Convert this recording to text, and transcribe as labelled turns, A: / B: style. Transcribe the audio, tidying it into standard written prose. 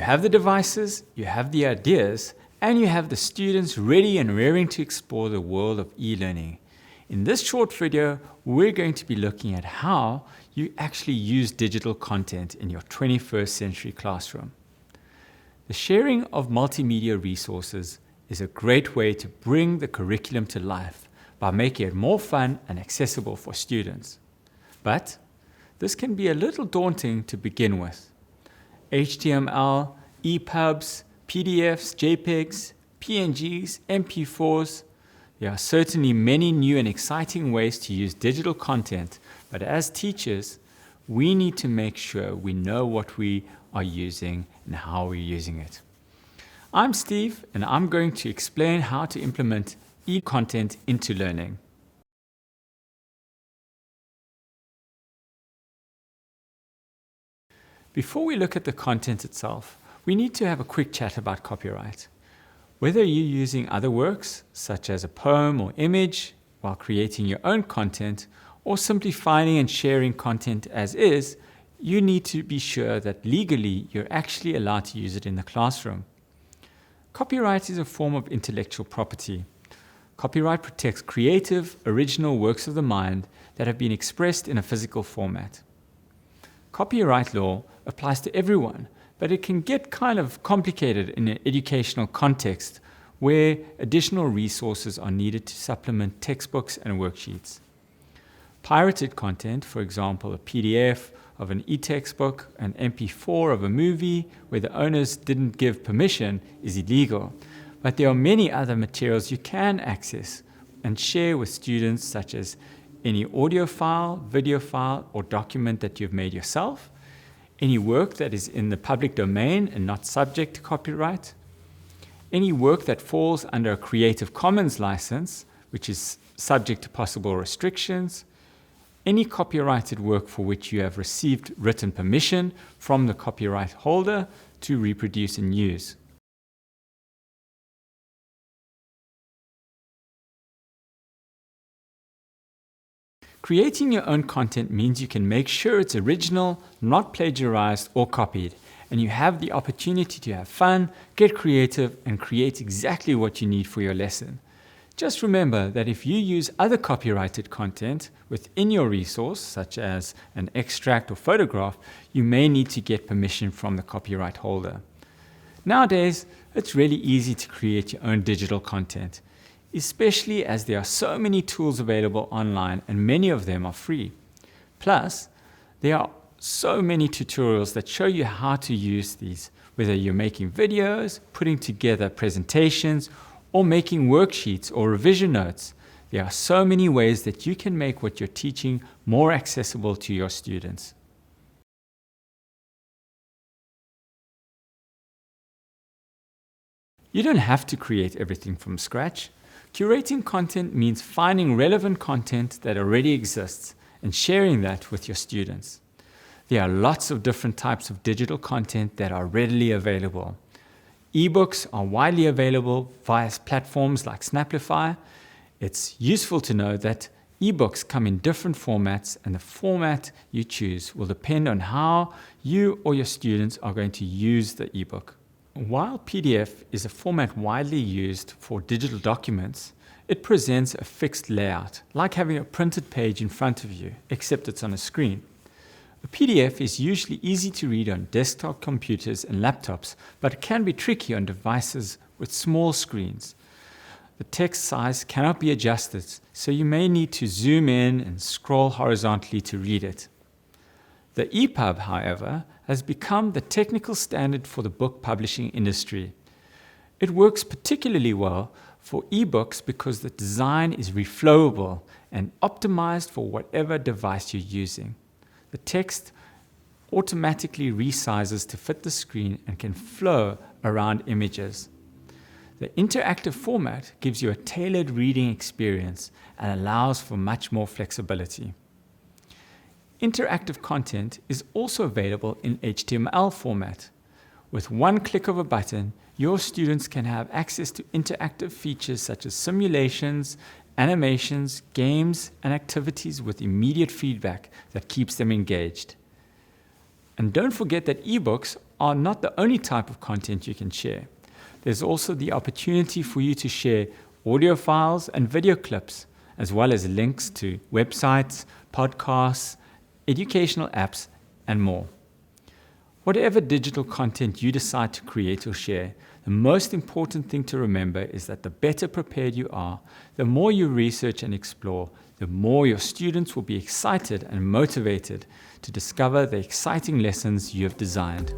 A: have the devices, you have the ideas, and you have the students ready and raring to explore the world of e-learning. In this short video, we're going to be looking at how you actually use digital content in your 21st century classroom. The sharing of multimedia resources is a great way to bring the curriculum to life by making it more fun and accessible for students. But this can be a little daunting to begin with. HTML, EPUBs, PDFs, JPEGs, PNGs, MP4s. There are certainly many new and exciting ways to use digital content, but as teachers, we need to make sure we know what we are using and how we're using it. I'm Steve, and I'm going to explain how to implement e-content into learning. Before we look at the content itself, we need to have a quick chat about copyright. Whether you're using other works, such as a poem or image, while creating your own content, or simply finding and sharing content as is, you need to be sure that legally you're actually allowed to use it in the classroom. Copyright is a form of intellectual property. Copyright protects creative, original works of the mind that have been expressed in a physical format. Copyright law applies to everyone, but it can get kind of complicated in an educational context where additional resources are needed to supplement textbooks and worksheets. Pirated content, for example, a PDF of an e-textbook, an MP4 of a movie where the owners didn't give permission, is illegal. But there are many other materials you can access and share with students, such as any audio file, video file, or document that you've made yourself, any work that is in the public domain and not subject to copyright, any work that falls under a Creative Commons license, which is subject to possible restrictions, any copyrighted work for which you have received written permission from the copyright holder to reproduce and use. Creating your own content means you can make sure it's original, not plagiarized or copied, and you have the opportunity to have fun, get creative, and create exactly what you need for your lesson. Just remember that if you use other copyrighted content within your resource, such as an extract or photograph, you may need to get permission from the copyright holder. Nowadays, it's really easy to create your own digital content, especially as there are so many tools available online and many of them are free. Plus, there are so many tutorials that show you how to use these, whether you're making videos, putting together presentations, or making worksheets or revision notes. There are so many ways that you can make what you're teaching more accessible to your students. You don't have to create everything from scratch. Curating content means finding relevant content that already exists and sharing that with your students. There are lots of different types of digital content that are readily available. Ebooks are widely available via platforms like Snaplify. It's useful to know that ebooks come in different formats, and the format you choose will depend on how you or your students are going to use the ebook. While PDF is a format widely used for digital documents, it presents a fixed layout, like having a printed page in front of you, except it's on a screen. A PDF is usually easy to read on desktop computers and laptops, but it can be tricky on devices with small screens. The text size cannot be adjusted, so you may need to zoom in and scroll horizontally to read it. The EPUB, however, has become the technical standard for the book publishing industry. It works particularly well for ebooks because the design is reflowable and optimized for whatever device you're using. The text automatically resizes to fit the screen and can flow around images. The interactive format gives you a tailored reading experience and allows for much more flexibility. Interactive content is also available in HTML format. With one click of a button, your students can have access to interactive features such as simulations, animations, games, and activities with immediate feedback that keeps them engaged. And don't forget that ebooks are not the only type of content you can share. There's also the opportunity for you to share audio files and video clips, as well as links to websites, podcasts, educational apps, and more. Whatever digital content you decide to create or share, the most important thing to remember is that the better prepared you are, the more you research and explore, the more your students will be excited and motivated to discover the exciting lessons you have designed.